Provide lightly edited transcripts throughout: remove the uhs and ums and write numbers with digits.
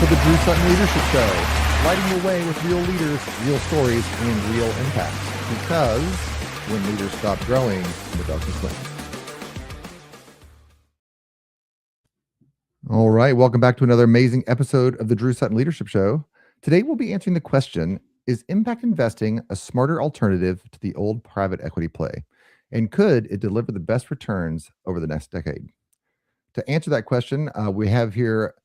to the Drew Sutton Leadership Show, lighting the way with real leaders, real stories, and real impact. Because when leaders stop growing, the darkness wins. All right, welcome back to another amazing episode of the Drew Sutton Leadership Show. Today we'll be answering the question, is impact investing a smarter alternative to the old private equity play? And could it deliver the best returns over the next decade? To answer that question, we have here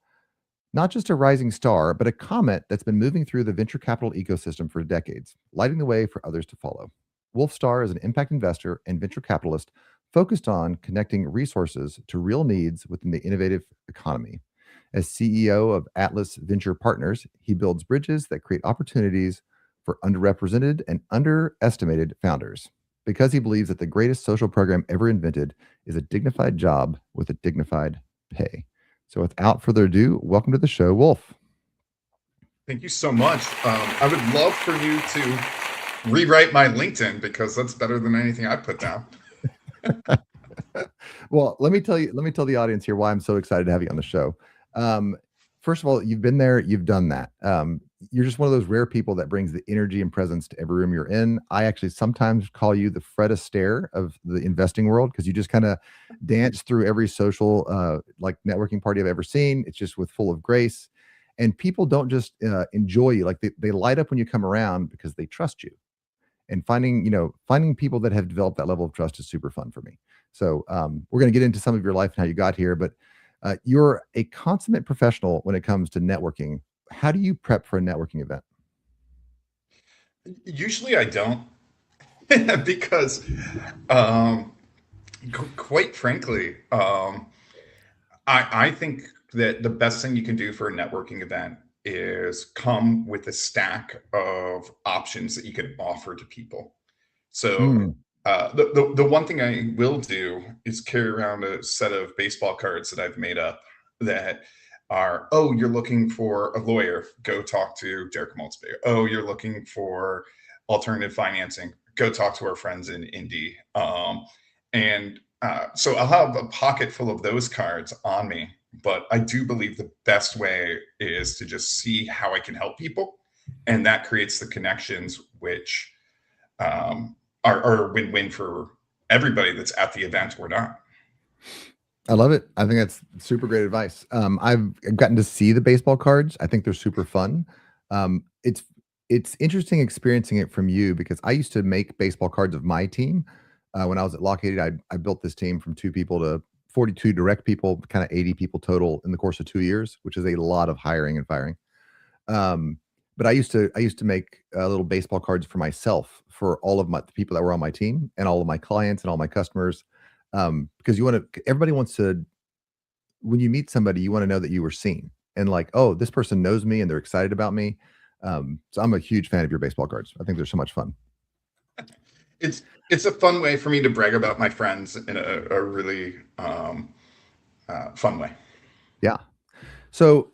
not just a rising star, but a comet that's been moving through the venture capital ecosystem for decades, lighting the way for others to follow. Wolf Starr is an impact investor and venture capitalist focused on connecting resources to real needs within the innovative economy. As CEO of Atlas Venture Partners, he builds bridges that create opportunities for underrepresented and underestimated founders, because he believes that the greatest social program ever invented is a dignified job with a dignified pay. So without further ado, welcome to the show, Wolf. Thank you so much. I would love for you to rewrite my LinkedIn, because that's better than anything I put down. Well, let me tell the audience here why I'm so excited to have you on the show. First of all, you've been there, you've done that. You're just one of those rare people that brings the energy and presence to every room you're in. I actually sometimes call you the Fred Astaire of the investing world, because you just kind of dance through every social like networking party I've ever seen. It's just with full of grace, and people don't just enjoy you, like they light up when you come around because they trust you. And finding people that have developed that level of trust is super fun for me. So we're going to get into some of your life and how you got here, but you're a consummate professional when it comes to networking. How do you prep for a networking event? Usually I don't, because quite frankly, I think that the best thing you can do for a networking event is come with a stack of options that you can offer to people. So the one thing I will do is carry around a set of baseball cards that I've made up that are, oh, you're looking for a lawyer, go talk to Derek Maltzberg. Oh, you're looking for alternative financing, go talk to our friends in Indy. So I'll have a pocket full of those cards on me. But I do believe the best way is to just see how I can help people. And that creates the connections, which are a win-win for everybody that's at the event or not. I love it. I think that's super great advice. I've gotten to see the baseball cards. I think they're super fun. It's interesting experiencing it from you, because I used to make baseball cards of my team. When I was at Lockheed, I built this team from 2 people to 42 direct people, kind of 80 people total in the course of 2 years, which is a lot of hiring and firing. But I used to make little baseball cards for myself, for all of the people that were on my team and all of my clients and all my customers. Because everybody wants to, when you meet somebody, you want to know that you were seen and like, oh, this person knows me and they're excited about me. So I'm a huge fan of your baseball cards. I think they're so much fun. It's a fun way for me to brag about my friends in a really fun way. Yeah. So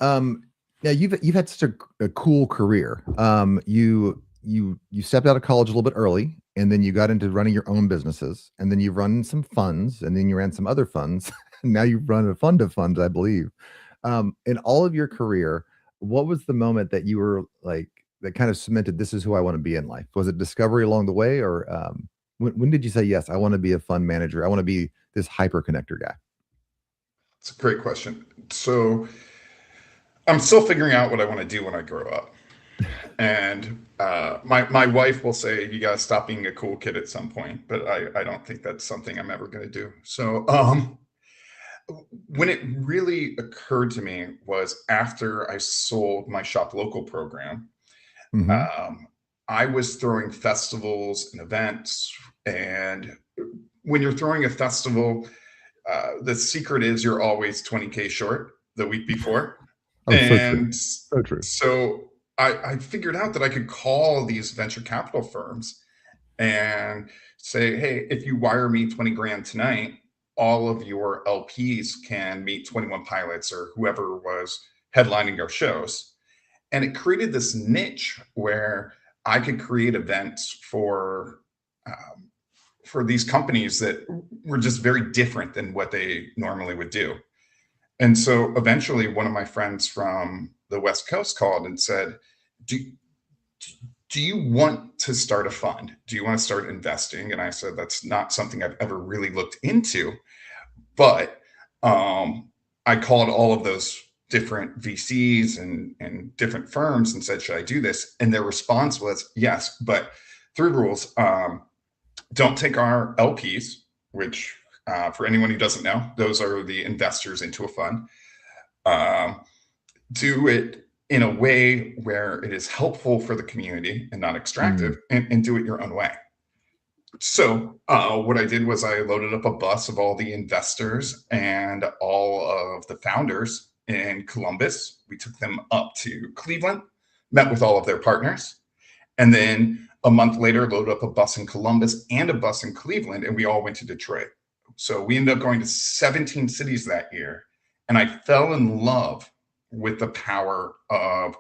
yeah, you've had such a cool career. You stepped out of college a little bit early, and then you got into running your own businesses, and then you've run some funds, and then you ran some other funds. And now you've run a fund of funds, I believe. In all of your career, what was the moment that you were like, that kind of cemented, this is who I want to be in life? Was it discovery along the way, or when did you say, yes, I want to be a fund manager, I want to be this hyper connector guy? It's a great question. So I'm still figuring out what I want to do when I grow up. And my wife will say, you got to stop being a cool kid at some point, but I don't think that's something I'm ever going to do. So when it really occurred to me was after I sold my Shop Local program. I was throwing festivals and events. And when you're throwing a festival, the secret is you're always 20K short the week before. Oh, and so true. So I figured out that I could call these venture capital firms and say, hey, if you wire me 20 grand tonight, all of your LPs can meet 21 Pilots or whoever was headlining our shows. And it created this niche where I could create events for these companies that were just very different than what they normally would do. And so eventually one of my friends from the West Coast called and said, do, do you want to start a fund? Do you want to start investing? And I said, that's not something I've ever really looked into. But I called all of those different VCs and different firms and said, should I do this? And their response was yes, but three rules. Don't take our LPs, which for anyone who doesn't know, those are the investors into a fund. Do it in a way where it is helpful for the community and not extractive, and do it your own way. So what I did was I loaded up a bus of all the investors and all of the founders in Columbus. We took them up to Cleveland, met with all of their partners, and then a month later loaded up a bus in Columbus and a bus in Cleveland, and we all went to Detroit. So we ended up going to 17 cities that year, and I fell in love with the power of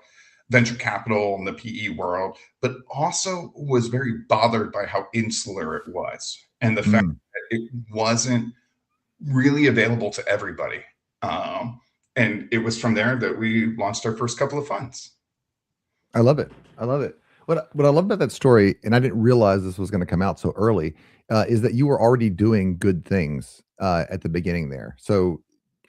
venture capital and the PE world, but also was very bothered by how insular it was and the fact that it wasn't really available to everybody. And it was from there that we launched our first couple of funds. I love it. I love it. What I love about that story, and I didn't realize this was going to come out so early, is that you were already doing good things at the beginning there. So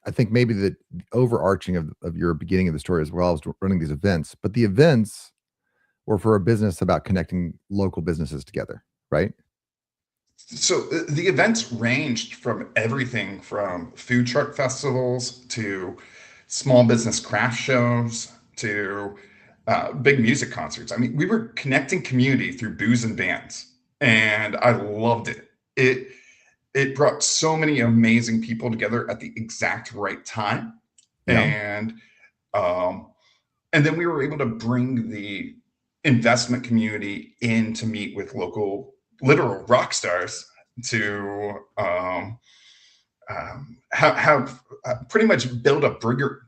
I think maybe the overarching of your beginning of the story as well as running these events, but the events were for a business about connecting local businesses together, right? So the events ranged from everything from food truck festivals to small business craft shows to big music concerts. I mean, we were connecting community through booze and bands, and I loved it. It brought so many amazing people together at the exact right time, Yeah. and then we were able to bring the investment community in to meet with local literal rock stars to have pretty much build a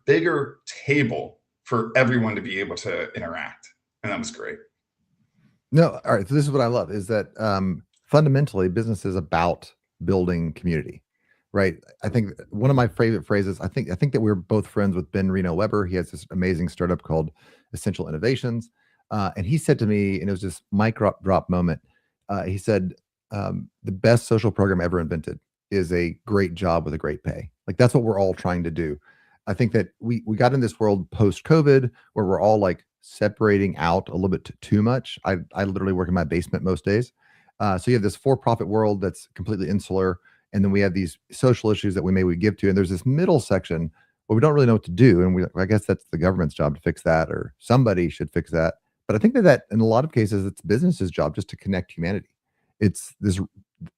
bigger table for everyone to be able to interact, and that was great. No, all right. So this is what I love is that fundamentally business is about building community, right? I think one of my favorite phrases, I think that we're both friends with Ben Reno Weber. He has this amazing startup called Essential Innovations. And he said to me, and it was this mic drop moment. He said, the best social program ever invented is a great job with a great pay. Like that's what we're all trying to do. I think that we got in this world post COVID where we're all like separating out a little bit too much. I literally work in my basement most days. So you have this for-profit world that's completely insular, and then we have these social issues that we give to, and there's this middle section where we don't really know what to do, and I guess that's the government's job to fix that, or somebody should fix that. But I think that in a lot of cases, it's business's job just to connect humanity. It's this.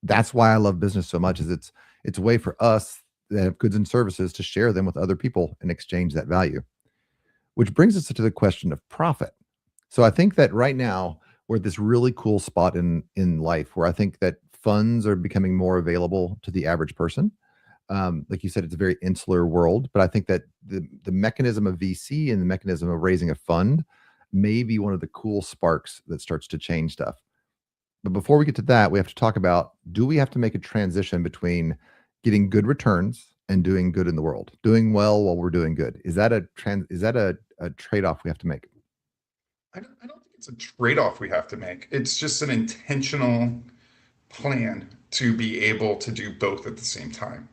That's why I love business so much. Is it's a way for us that have goods and services to share them with other people and exchange that value. Which brings us to the question of profit. So I think that right now we're at this really cool spot in life where I think that funds are becoming more available to the average person. Like you said, it's a very insular world, but I think that the mechanism of VC and the mechanism of raising a fund may be one of the cool sparks that starts to change stuff. But before we get to that, we have to talk about, do we have to make a transition between getting good returns and doing good in the world, doing well while we're doing good? Is that a trade-off we have to make? I don't think it's a trade-off we have to make. It's just an intentional plan to be able to do both at the same time.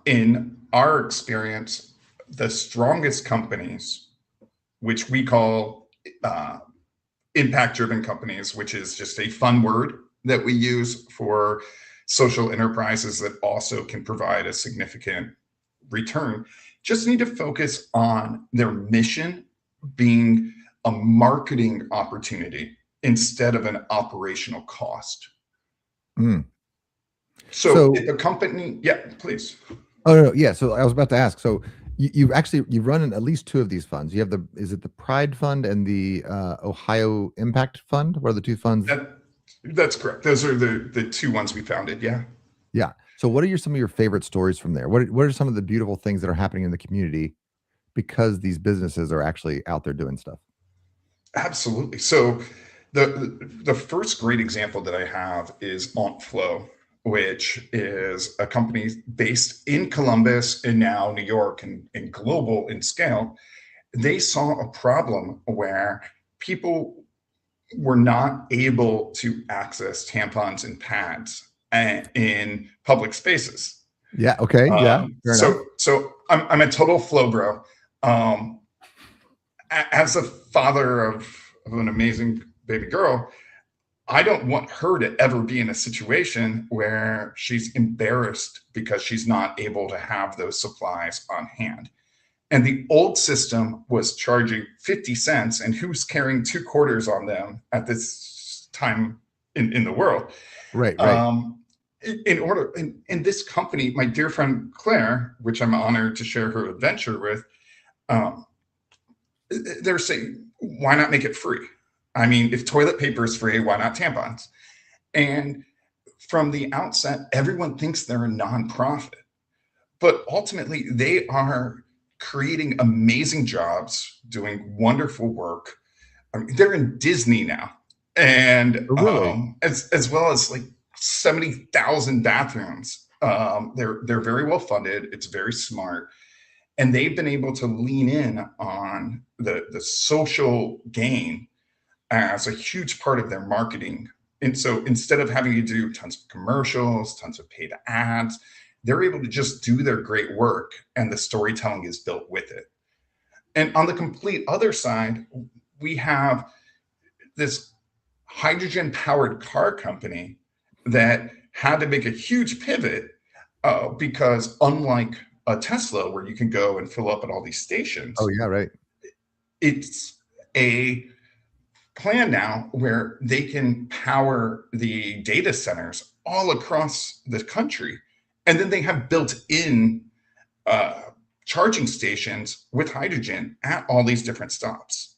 In our experience, the strongest companies, which we call impact-driven companies, which is just a fun word that we use for social enterprises that also can provide a significant return, just need to focus on their mission being a marketing opportunity instead of an operational cost. So if a company, yeah, please. Oh no, yeah. So I was about to ask. So you've run at least two of these funds. You have is it the Pride Fund and the Ohio Impact Fund? What are the two funds? That's correct. Those are the two ones we founded. Yeah. Yeah. So what are some of your favorite stories from there? What are some of the beautiful things that are happening in the community because these businesses are actually out there doing stuff? Absolutely. So the first great example that I have is Flow. which is a company based in Columbus and now New York and global in scale, they saw a problem where people were not able to access tampons and pads in public spaces. Yeah. Okay. Yeah. Fair enough. So I'm a total flow bro. As a father of an amazing baby girl, I don't want her to ever be in a situation where she's embarrassed because she's not able to have those supplies on hand. And the old system was charging 50 cents, and who's carrying 2 quarters on them at this time in the world? Right. In this company, my dear friend Claire, which I'm honored to share her adventure with, they're saying, why not make it free? I mean, if toilet paper is free, why not tampons? And from the outset, everyone thinks they're a nonprofit, but ultimately they are creating amazing jobs, doing wonderful work. I mean, they're in Disney now, and Really? as well as like 70,000 bathrooms. They're very well funded. It's very smart, and they've been able to lean in on the social gain as a huge part of their marketing. And so instead of having to do tons of commercials, tons of paid ads, they're able to just do their great work, and the storytelling is built with it. And on the complete other side, we have this hydrogen powered car company that had to make a huge pivot because unlike a Tesla where you can go and fill up at all these stations, Oh yeah. Right. it's a plan now where they can power the data centers all across the country. And then they have built-in charging stations with hydrogen at all these different stops.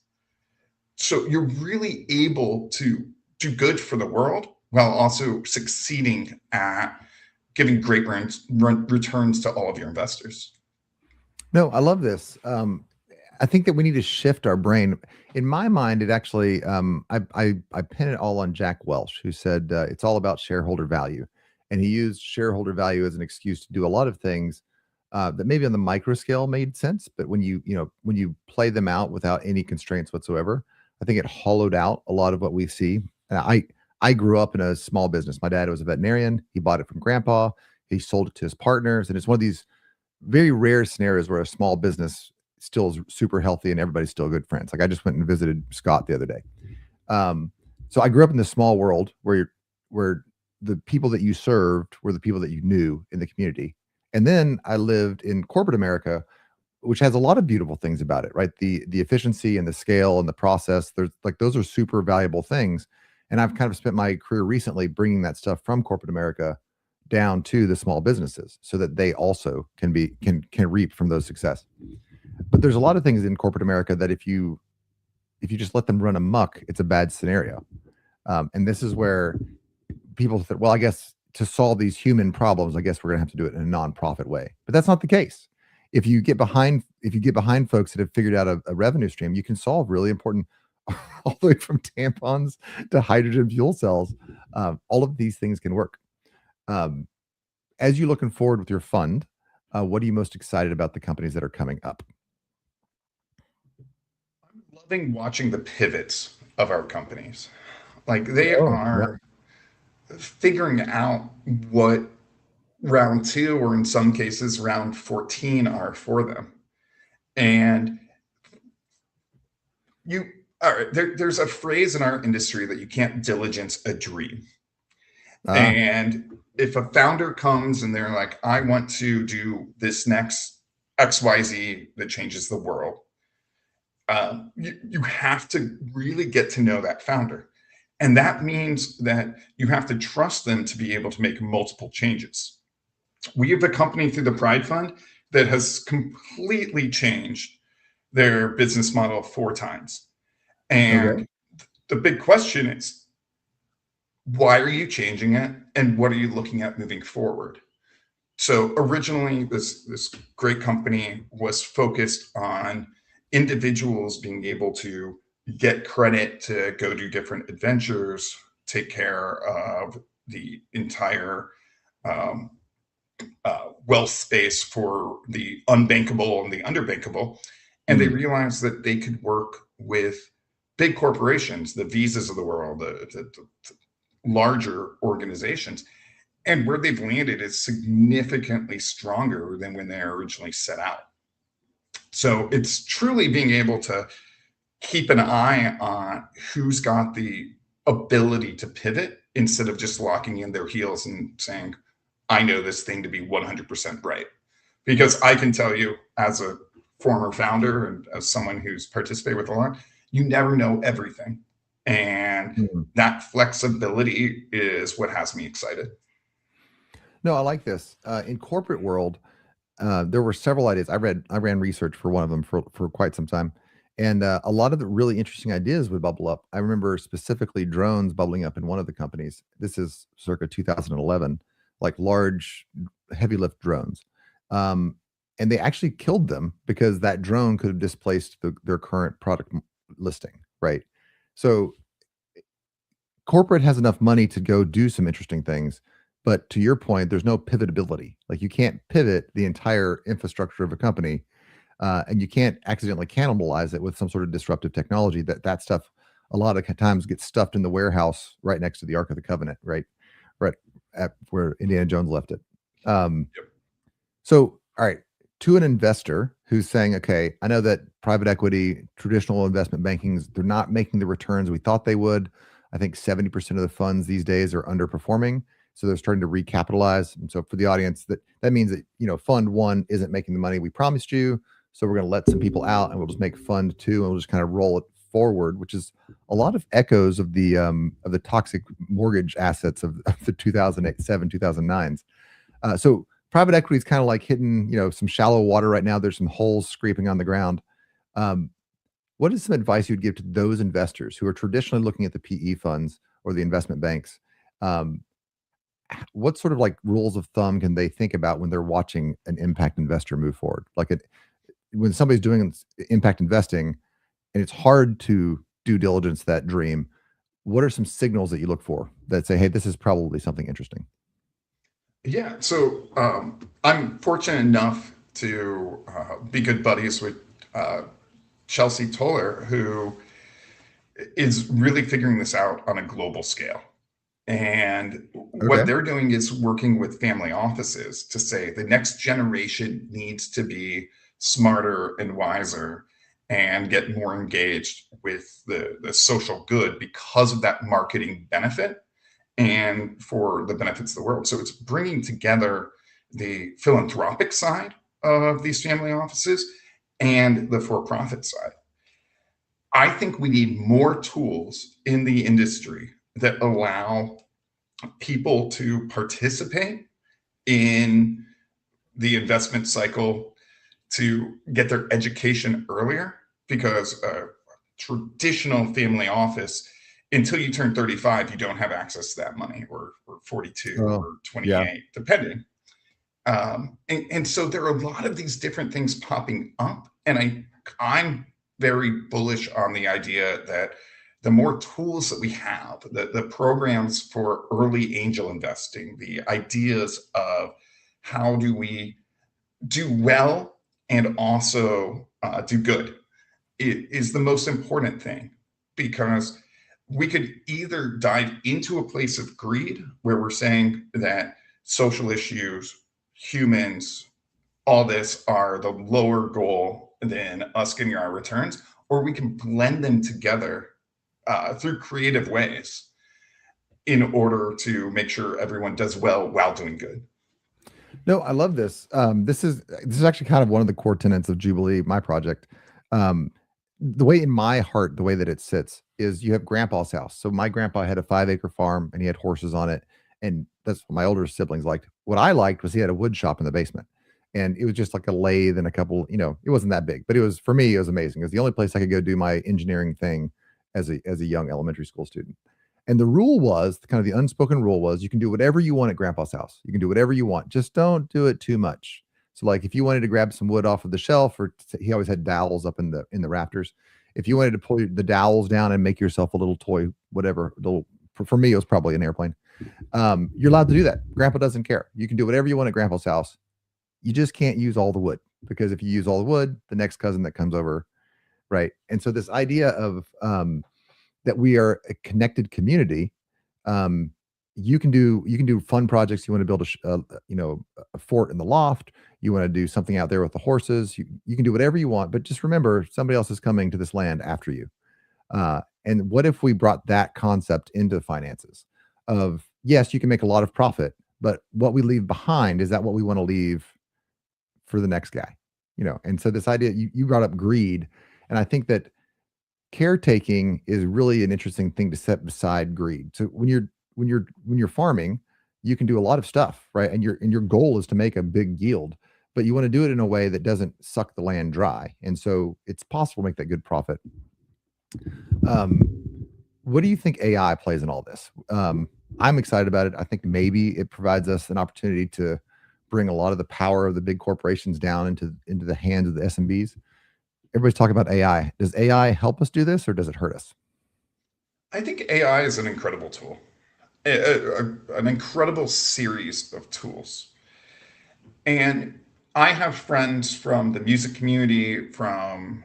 So you're really able to do good for the world while also succeeding at giving great returns to all of your investors. No, I love this. I think that we need to shift our brain. In my mind, it actually, I pin it all on Jack Welch, who said it's all about shareholder value, and he used shareholder value as an excuse to do a lot of things that maybe on the micro scale made sense, but when when you play them out without any constraints whatsoever, I think it hollowed out a lot of what we see. And I grew up in a small business. My dad was a veterinarian. He bought it from grandpa. He sold it to his partners, and it's one of these very rare scenarios where a small business still is super healthy and everybody's still good friends. Like I just went and visited Scott the other day. So I grew up in this small world where the people that you served were the people that you knew in the community. And then I lived in corporate America, which has a lot of beautiful things about it, right? The efficiency and the scale and the process. There's like those are super valuable things. And I've kind of spent my career recently bringing that stuff from corporate America down to the small businesses so that they also can reap from those success. But there's a lot of things in corporate America that if you just let them run amok, it's a bad scenario. And this is where people think, well, I guess to solve these human problems, I guess we're going to have to do it in a nonprofit way. But that's not the case. If you get behind folks that have figured out a revenue stream, you can solve really important, all the way from tampons to hydrogen fuel cells. All of these things can work. As you're looking forward with your fund, what are you most excited about the companies that are coming up? I'm loving watching the pivots of our companies. Like they Oh, yeah. are figuring out what round two, or in some cases, round 14 are for them. And you, all right, there's a phrase in our industry that you can't diligence a dream. Ah, And if a founder comes and they're like, I want to do this next XYZ that changes the world, you have to really get to know that founder. And that means that you have to trust them to be able to make multiple changes. We have a company through the Pride Fund that has completely changed their business model 4 times. okay. And the big question is, why are you changing it? And what are you looking at moving forward? So originally, this great company was focused on individuals being able to get credit to go do different adventures, take care of the entire um, wealth space for the unbankable and the underbankable. And they realized that they could work with big corporations, the Visas of the world, the larger organizations. And where they've landed is significantly stronger than when they originally set out. So it's truly being able to keep an eye on who's got the ability to pivot instead of just locking in their heels and saying, I know this thing to be 100% right. Because I can tell you, as a former founder and as someone who's participated with a lot, you never know everything. And that flexibility is what has me excited. No, I like this. In corporate world, there were several ideas. I ran research for one of them for quite some time, and a lot of the really interesting ideas would bubble up. I remember specifically drones bubbling up in one of the companies. This is circa 2011, like large, heavy lift drones, and they actually killed them because that drone could have displaced their current product listing. Right, so corporate has enough money to go do some interesting things. But to your point, there's no pivotability. Like you can't pivot the entire infrastructure of a company, and you can't accidentally cannibalize it with some sort of disruptive technology. That stuff a lot of times gets stuffed in the warehouse right next to the Ark of the Covenant, right at where Indiana Jones left it. So, all right, to an investor who's saying, okay, I know that private equity, traditional investment bankings, they're not making the returns we thought they would. I think 70% of the funds these days are underperforming. So they're starting to recapitalize. And so for the audience, that means that, fund one isn't making the money we promised you. So we're going to let some people out and we'll just make fund two and we'll just kind of roll it forward, which is a lot of echoes of the toxic mortgage assets of the 2007, 2009s. So private equity is kind of like hitting, some shallow water right now. There's some holes scraping on the ground. What is some advice you'd give to those investors who are traditionally looking at the PE funds or the investment banks? What sort of like rules of thumb can they think about when they're watching an impact investor move forward? When somebody's doing impact investing and it's hard to due diligence that dream, what are some signals that you look for that say, hey, this is probably something interesting? Yeah, so I'm fortunate enough to be good buddies with Chelsea Toller, who is really figuring this out on a global scale. And what they're doing is working with family offices to say the next generation needs to be smarter and wiser and get more engaged with the social good because of that marketing benefit and for the benefits of the world. So it's bringing together the philanthropic side of these family offices and the for-profit side. I think we need more tools in the industry that allow people to participate in the investment cycle, to get their education earlier, because a traditional family office, until you turn 35, you don't have access to that money, or 42 or 28, depending. And so there are a lot of these different things popping up. And I'm very bullish on the idea that the more tools that we have, the programs for early angel investing, the ideas of how do we do well and also do good, it is the most important thing, because we could either dive into a place of greed where we're saying that social issues, humans, all this are the lower goal than us getting our returns, or we can blend them together through creative ways in order to make sure everyone does well while doing good. No, I love this. This is actually kind of one of the core tenets of Jubilee, my project. The way in my heart, the way that it sits is you have grandpa's house. So my grandpa had a 5-acre farm and he had horses on it. And that's what my older siblings liked. What I liked was he had a wood shop in the basement. And it was just like a lathe and a couple, it wasn't that big, but for me, it was amazing. It was the only place I could go do my engineering thing as a young elementary school student. And the rule was, kind of the unspoken rule was, you can do whatever you want at grandpa's house. You can do whatever you want. Just don't do it too much. So like if you wanted to grab some wood off of the shelf, or he always had dowels up in the rafters. If you wanted to pull the dowels down and make yourself a little toy, whatever, for me, it was probably an airplane. You're allowed to do that. Grandpa doesn't care. You can do whatever you want at grandpa's house. You just can't use all the wood, because if you use all the wood, the next cousin that comes over, right? And so this idea of that we are a connected community. Um, you can do fun projects. You want to build a fort in the loft. You want to do something out there with the horses. You can do whatever you want, but just remember somebody else is coming to this land after you. And what if we brought that concept into finances? Of yes, you can make a lot of profit, but what we leave behind, is that what we want to leave for the next guy? And so this idea, you brought up greed, and I think that caretaking is really an interesting thing to set beside greed. So when you're farming, you can do a lot of stuff, right? And your goal is to make a big yield, but you want to do it in a way that doesn't suck the land dry. And so it's possible to make that good profit. Um, what do you think AI plays in all this? I'm excited about it. I think maybe it provides us an opportunity to bring a lot of the power of the big corporations down into the hands of the SMBs. Everybody's talking about AI. Does AI help us do this, or does it hurt us? I think AI is an incredible tool, an incredible series of tools. And I have friends from the music community, from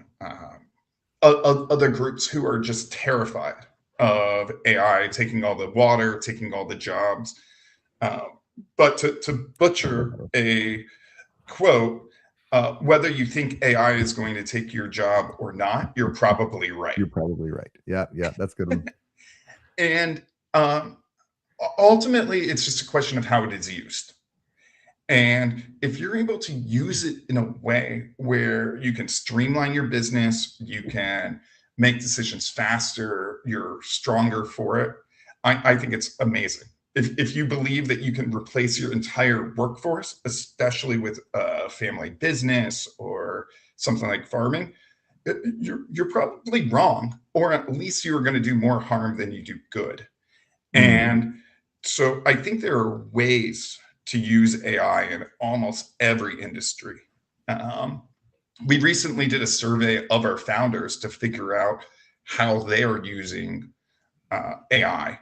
other groups who are just terrified of AI taking all the water, taking all the jobs. Uh, but to butcher a quote, whether you think AI is going to take your job or not, you're probably right. You're probably right. Yeah, yeah, that's a good one. And ultimately, it's just a question of how it is used. And if you're able to use it in a way where you can streamline your business, you can make decisions faster, you're stronger for it, I think it's amazing. If you believe that you can replace your entire workforce, especially with a family business or something like farming, you're probably wrong, or at least you're going to do more harm than you do good. Mm. And so I think there are ways to use AI in almost every industry. Um, we recently did a survey of our founders to figure out how they are using AI,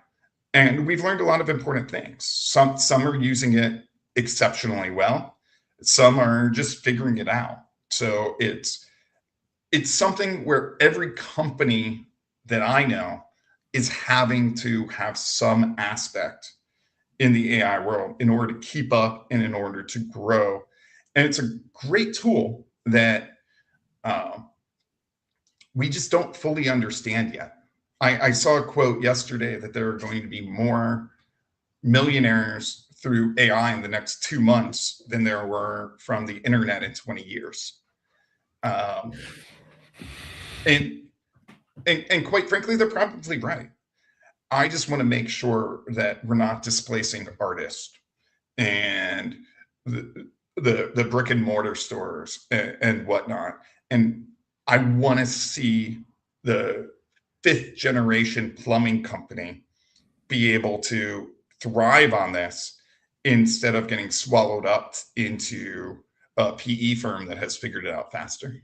and we've learned a lot of important things. Some are using it exceptionally well. Some are just figuring it out. So it's something where every company that I know is having to have some aspect in the AI world in order to keep up and in order to grow. And it's a great tool that uh, we just don't fully understand yet. I saw a quote yesterday that there are going to be more millionaires through AI in the next 2 months than there were from the internet in 20 years. Um, and, and quite frankly, they're probably right. I just want to make sure that we're not displacing artists and the brick and mortar stores and whatnot. And I want to see the fifth generation plumbing company be able to thrive on this instead of getting swallowed up into a PE firm that has figured it out faster.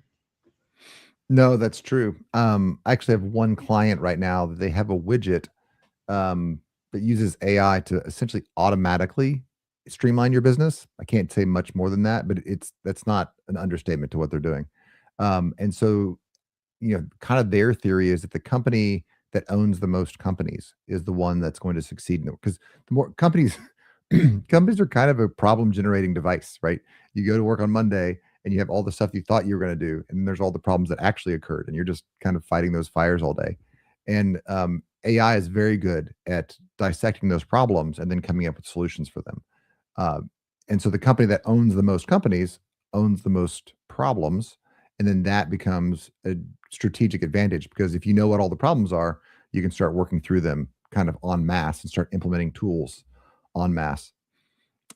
No, that's true. I actually have one client right now that they have a widget that uses AI to essentially automatically streamline your business. I can't say much more than that, but that's not an understatement to what they're doing. And so, kind of their theory is that the company that owns the most companies is the one that's going to succeed, because the more companies companies are kind of a problem generating device, right? You go to work on Monday and you have all the stuff you thought you were going to do, and then there's all the problems that actually occurred, and you're just kind of fighting those fires all day. And AI is very good at dissecting those problems and then coming up with solutions for them. Uh, and so the company that owns the most companies owns the most problems, and then that becomes a strategic advantage, because if you know what all the problems are, you can start working through them kind of en masse and start implementing tools en masse.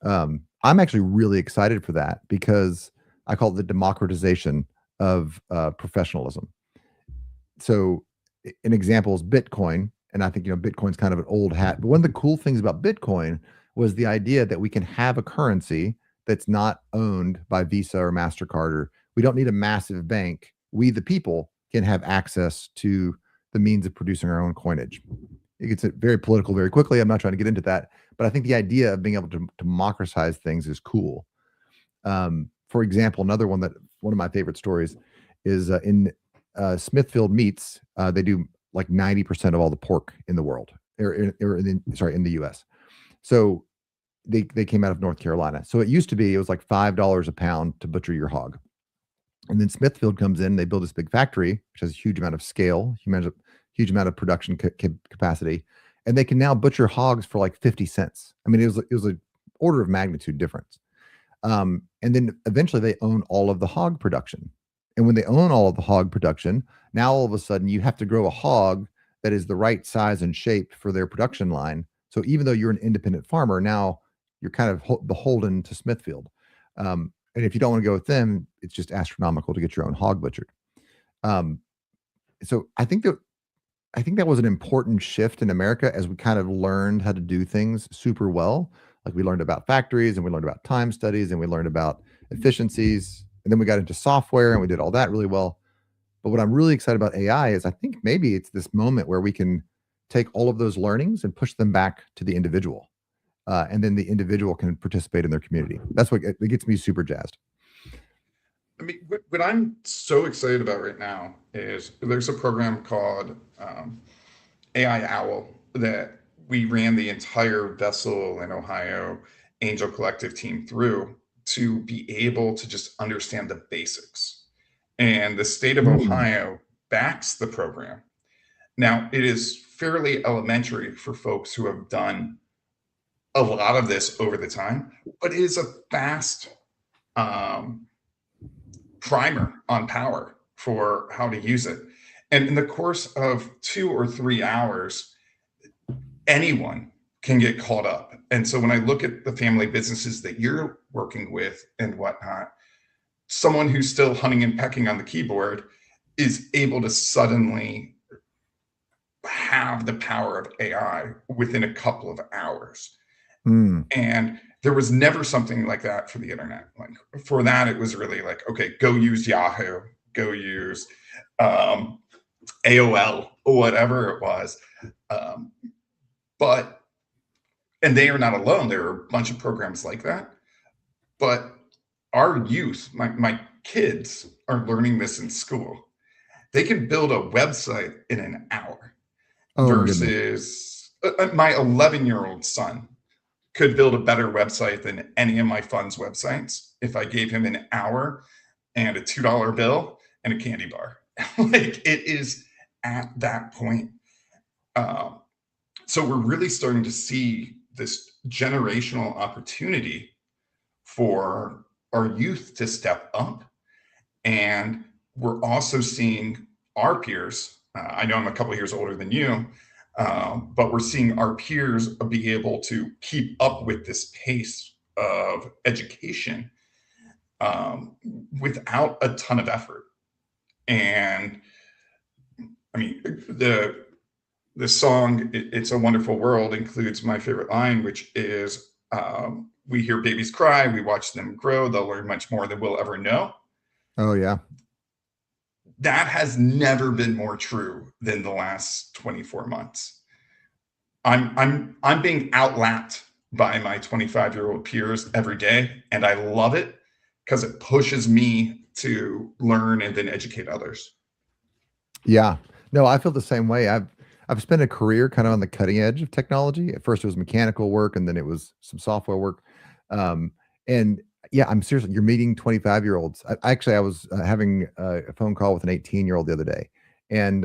I'm actually really excited for that, because I call it the democratization of professionalism. So an example is Bitcoin. And I think, Bitcoin's kind of an old hat. But one of the cool things about Bitcoin was the idea that we can have a currency that's not owned by Visa or MasterCard, or we don't need a massive bank. We, the people, can have access to the means of producing our own coinage. it gets very political very quickly. I'm not trying to get into that, but I think the idea of being able to democratize things is cool. For example, another one of my favorite stories is in Smithfield Meats. They do like 90% of all the pork in the world, in the U.S. So they came out of North Carolina. So it was like $5 a pound to butcher your hog. And then Smithfield comes in, they build this big factory, which has a huge amount of scale, huge amount of production capacity, and they can now butcher hogs for like 50 cents. I mean, it was an order of magnitude difference. And then eventually they own all of the hog production. And when they own all of the hog production, now all of a sudden you have to grow a hog that is the right size and shape for their production line. So even though you're an independent farmer, now you're kind of beholden to Smithfield. And if you don't want to go with them, it's just astronomical to get your own hog butchered. Um, so I think that was an important shift in America as we kind of learned how to do things super well. Like we learned about factories and we learned about time studies and we learned about efficiencies. And then we got into software and we did all that really well. But what I'm really excited about AI is I think maybe it's this moment where we can take all of those learnings and push them back to the individual. And then the individual can participate in their community. That's what it gets me super jazzed. I mean, what I'm so excited about right now is there's a program called AI Owl that we ran the entire Vessel in Ohio Angel Collective team through to be able to just understand the basics. And the state of Ohio backs the program. Now, it is fairly elementary for folks who have done a lot of this over the time, but it is a fast primer on power for how to use it. And in the course of 2 or 3 hours, anyone can get caught up. And so when I look at the family businesses that you're working with and whatnot, someone who's still hunting and pecking on the keyboard is able to suddenly have the power of AI within a couple of hours. And there was never something like that for the internet. Like for that, it was really like, okay, go use Yahoo, go use AOL, or whatever it was. And they are not alone. There are a bunch of programs like that. But our youth, my kids are learning this in school. They can build a website in an hour versus my 11-year-old son could build a better website than any of my funds websites if I gave him an hour and a $2 bill and a candy bar. Like it is at that point. So we're really starting to see this generational opportunity for our youth to step up. And we're also seeing our peers. I know I'm a couple of years older than you, but we're seeing our peers be able to keep up with this pace of education without a ton of effort. And I mean, the song "It's a Wonderful World" includes my favorite line, which is, "We hear babies cry, we watch them grow. They'll learn much more than we'll ever know." Oh yeah. That has never been more true than the last 24 months. I'm being outlapped by my 25-year-old peers every day, and I love it because it pushes me to learn and then educate others. Yeah. No, I feel the same way. I've spent a career kind of on the cutting edge of technology. At first it was mechanical work and then it was some software work. And yeah, I'm seriously, you're meeting 25-year-olds. I was having a phone call with an 18-year-old the other day. And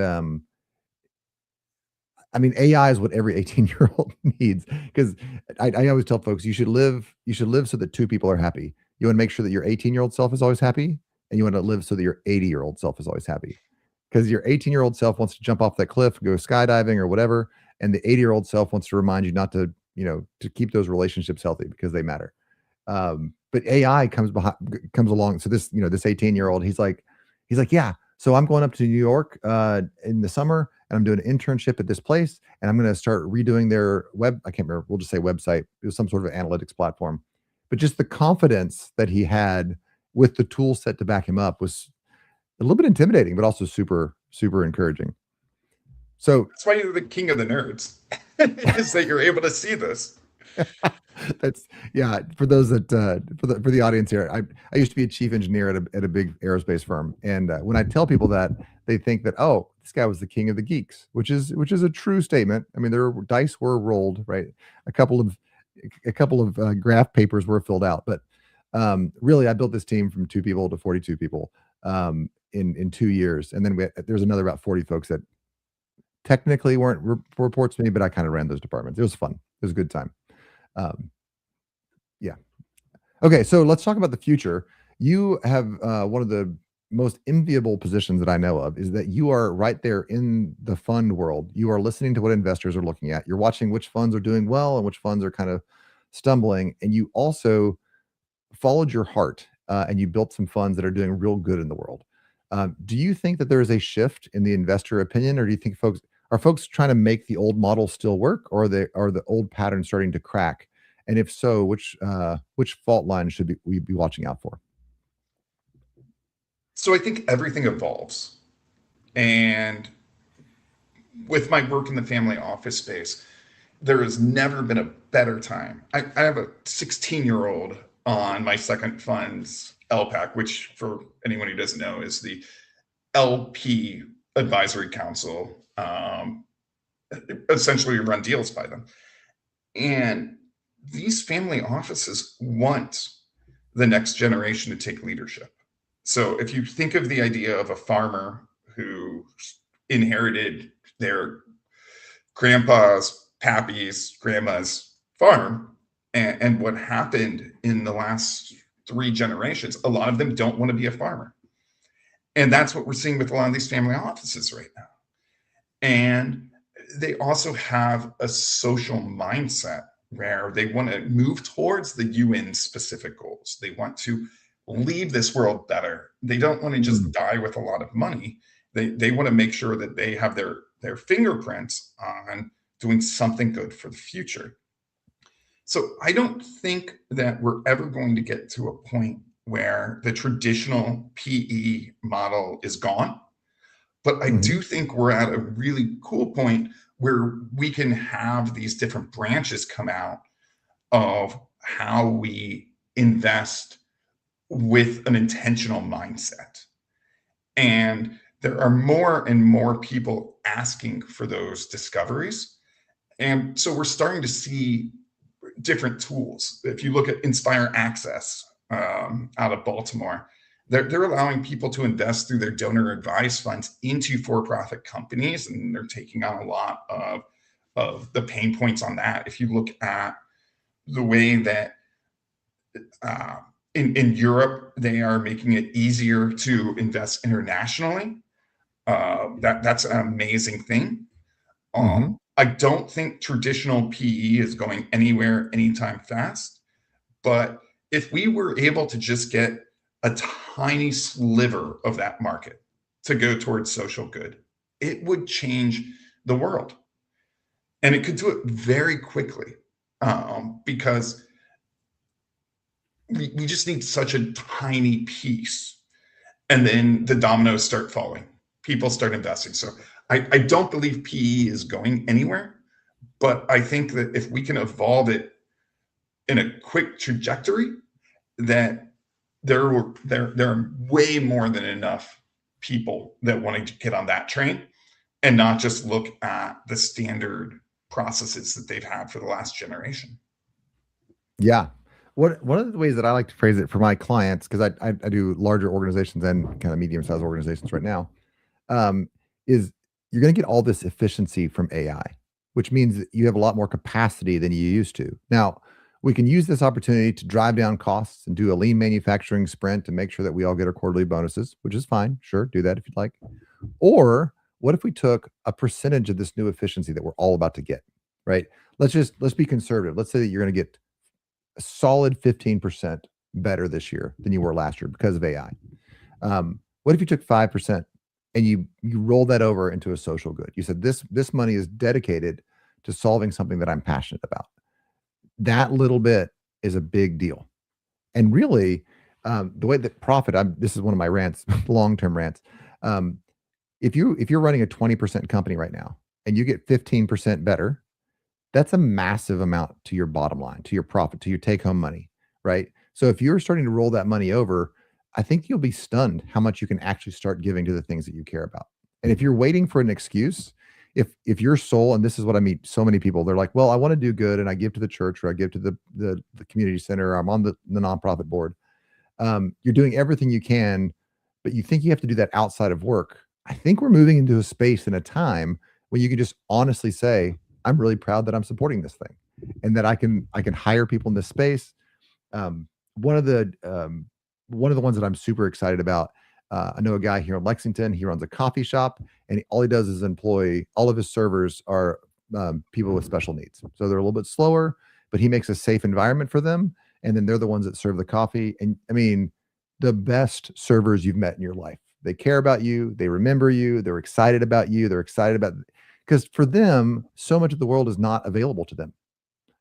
I mean, AI is what every 18-year-old needs because I always tell folks you should live so that two people are happy. You want to make sure that your 18-year-old self is always happy, and you want to live so that your 80-year-old self is always happy. Because your 18-year-old self wants to jump off that cliff, go skydiving or whatever, and the 80-year-old self wants to remind you not to, to keep those relationships healthy because they matter. But AI comes along. So this 18-year-old, he's like, yeah. So I'm going up to New York in the summer, and I'm doing an internship at this place, and I'm going to start redoing their I can't remember. We'll just say website. It was some sort of analytics platform. But just the confidence that he had with the tool set to back him up was a little bit intimidating, but also super, super encouraging. So That's why you're the king of the nerds, is that you're able to see this. that's yeah. For those that for the audience here, I used to be a chief engineer at a big aerospace firm, and when I tell people that, they think that, oh, this guy was the king of the geeks, which is a true statement. I mean, dice were rolled, right? A couple of graph papers were filled out, but really, I built this team from 2 people to 42 people in 2 years, and then there's another about 40 folks that technically weren't reports to me, but I kind of ran those departments. It was fun. It was a good time. Um, yeah. Okay, so let's talk about the future. You have one of the most enviable positions that I know of is that you are right there in the fund world. You are listening to what investors are looking at. You're watching which funds are doing well and which funds are kind of stumbling. And you also followed your heart and you built some funds that are doing real good in the world. Do you think that there is a shift in the investor opinion, or do you think folks trying to make the old model still work, or are the old patterns starting to crack? And if so, which fault line should we be watching out for? So I think everything evolves. And with my work in the family office space, there has never been a better time. I have a 16-year-old on my second fund's LPAC, which, for anyone who doesn't know, is the LP Advisory Council. Essentially, we run deals by them. And these family offices want the next generation to take leadership. So if you think of the idea of a farmer who inherited their grandpa's, pappy's, grandma's farm, and what happened in the last 3 generations, a lot of them don't want to be a farmer. And that's what we're seeing with a lot of these family offices right now. And they also have a social mindset where they want to move towards the UN specific goals. They want to leave this world better. They don't want to just die with a lot of money. They want to make sure that they have their fingerprints on doing something good for the future. So I don't think that we're ever going to get to a point where the traditional PE model is gone. But I do think we're at a really cool point where we can have these different branches come out of how we invest with an intentional mindset. And there are more and more people asking for those discoveries. And so we're starting to see different tools. If you look at Inspire Access out of Baltimore, they're allowing people to invest through their donor advised funds into for-profit companies, and they're taking on a lot of the pain points on that. If you look at the way that in Europe, they are making it easier to invest internationally. That's an amazing thing. I don't think traditional PE is going anywhere anytime fast, but if we were able to just get a tiny sliver of that market to go towards social good, it would change the world. And it could do it very quickly because we just need such a tiny piece. And then the dominoes start falling. People start investing. So I don't believe PE is going anywhere, but I think that if we can evolve it in a quick trajectory, that there are way more than enough people that want to get on that train and not just look at the standard processes that they've had for the last generation. Yeah. One of the ways that I like to phrase it for my clients, because I do larger organizations and kind of medium-sized organizations right now, is you're going to get all this efficiency from AI, which means that you have a lot more capacity than you used to. Now, we can use this opportunity to drive down costs and do a lean manufacturing sprint to make sure that we all get our quarterly bonuses, which is fine. Sure, do that if you'd like. Or what if we took a percentage of this new efficiency that we're all about to get, right? Let's be conservative. Let's say that you're going to get a solid 15% better this year than you were last year because of AI. What if you took 5% and you roll that over into a social good? You said this money is dedicated to solving something that I'm passionate about. That little bit is a big deal. And really, the way that profit, this is one of my rants, long-term rants. If you're running a 20% company right now, and you get 15% better, that's a massive amount to your bottom line, to your profit, to your take home money, right? So if you're starting to roll that money over, I think you'll be stunned how much you can actually start giving to the things that you care about. And if you're waiting for an excuse, if your soul, and this is what I meet so many people, they're like, well, I want to do good and I give to the church or I give to the community center, or I'm on the nonprofit board. You're doing everything you can, but you think you have to do that outside of work. I think we're moving into a space and a time when you can just honestly say, I'm really proud that I'm supporting this thing and that I can hire people in this space. Um, one of the one of the ones that I'm super excited about. I know a guy here in Lexington. He runs a coffee shop, and all he does is employ all of his servers are people with special needs. So they're a little bit slower, but he makes a safe environment for them, and then they're the ones that serve the coffee. And I mean, the best servers you've met in your life. They care about you. They remember you. They're excited about you. They're excited about because for them, so much of the world is not available to them,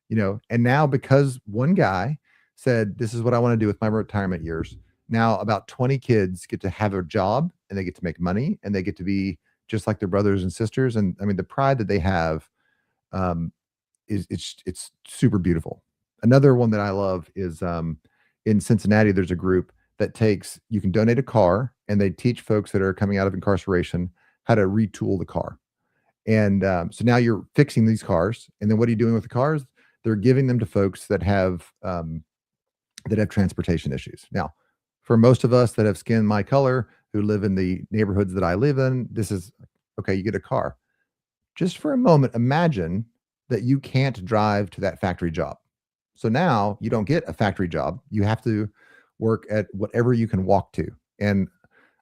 and now because one guy said, this is what I want to do with my retirement years, now about 20 kids get to have a job and they get to make money and they get to be just like their brothers and sisters. And I mean, the pride that they have, um, is it's super beautiful. Another one that I love is in Cincinnati. There's a group that you can donate a car, and they teach folks that are coming out of incarceration how to retool the car. And so now you're fixing these cars, and then what are you doing with the cars? They're giving them to folks that have transportation issues. Now, for most of us that have skin my color who live in the neighborhoods that I live in, this is okay. You get a car. Just for a moment, imagine that you can't drive to that factory job. So now you don't get a factory job. You have to work at whatever you can walk to. And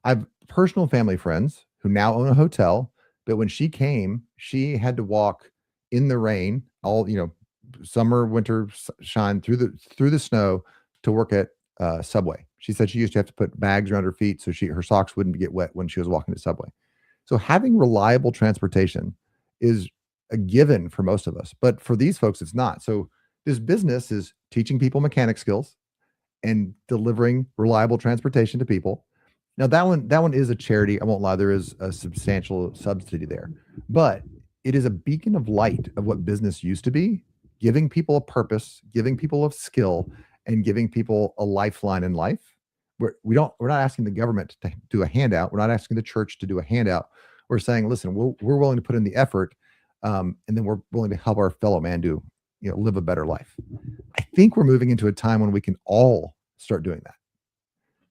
I've personal family friends who now own a hotel, but when she came, she had to walk in the rain, all summer, winter, shine through the snow to work at Subway. She said she used to have to put bags around her feet so her socks wouldn't get wet when she was walking to Subway. So having reliable transportation is a given for most of us, but for these folks, it's not. So this business is teaching people mechanic skills and delivering reliable transportation to people. Now that one is a charity. I won't lie, there is a substantial subsidy there, but it is a beacon of light of what business used to be, giving people a purpose, giving people a skill, and giving people a lifeline in life. We're not asking the government to do a handout. We're not asking the church to do a handout. We're saying, listen, we're willing to put in the effort, and then we're willing to help our fellow man live a better life. I think we're moving into a time when we can all start doing that.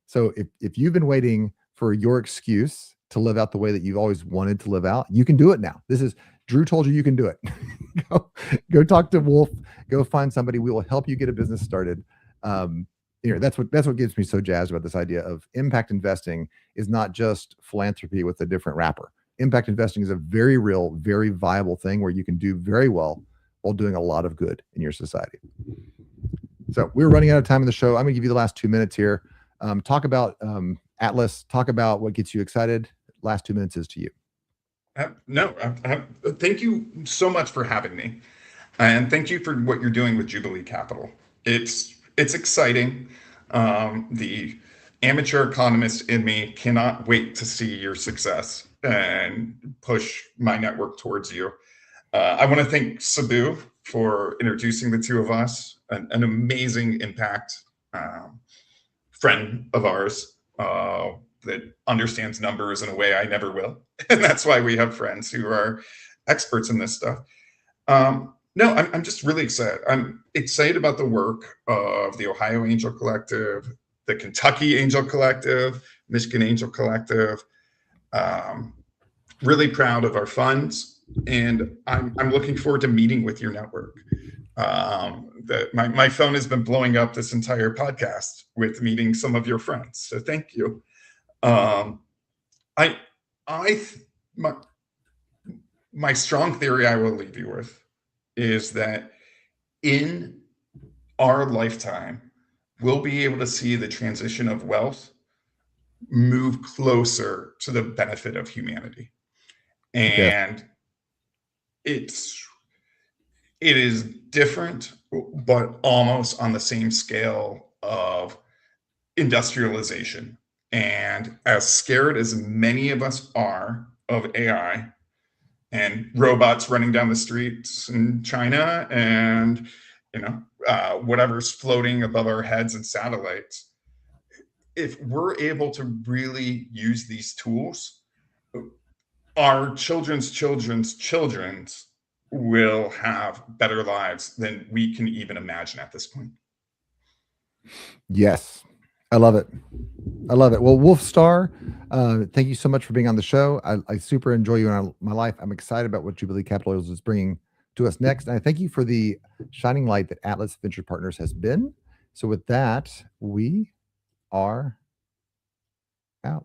So if you've been waiting for your excuse to live out the way that you've always wanted to live out, you can do it now. This is Drew told you can do it. go talk to Wolf. Go find somebody. We will help you get a business started. That's what gets me so jazzed about this idea of impact investing is not just philanthropy with a different wrapper. Impact investing is a very real, very viable thing where you can do very well while doing a lot of good in your society. So we're running out of time in the show. I'm going to give you the last 2 minutes here. Talk about Atlas. Talk about what gets you excited. Last 2 minutes is to you. Thank you so much for having me. And thank you for what you're doing with Jubilee Capital. It's exciting. The amateur economist in me cannot wait to see your success and push my network towards you. I want to thank Sabu for introducing the two of us, an amazing impact friend of ours that understands numbers in a way I never will. And that's why we have friends who are experts in this stuff. No, I'm just really excited. I'm excited about the work of the Ohio Angel Collective, the Kentucky Angel Collective, Michigan Angel Collective. Really proud of our funds, and I'm looking forward to meeting with your network. My phone has been blowing up this entire podcast with meeting some of your friends. So thank you. My strong theory I will leave you with is that in our lifetime, we'll be able to see the transition of wealth move closer to the benefit of humanity. And it is different, but almost on the same scale of industrialization. And as scared as many of us are of AI, and robots running down the streets in China, and whatever's floating above our heads and satellites. If we're able to really use these tools, our children's will have better lives than we can even imagine at this point. Yes. I love it. I love it. Well, Wolf Starr, thank you so much for being on the show. I super enjoy you in my life. I'm excited about what Jubilee Capital is bringing to us next. And I thank you for the shining light that Atlas Venture Partners has been. So with that, we are out.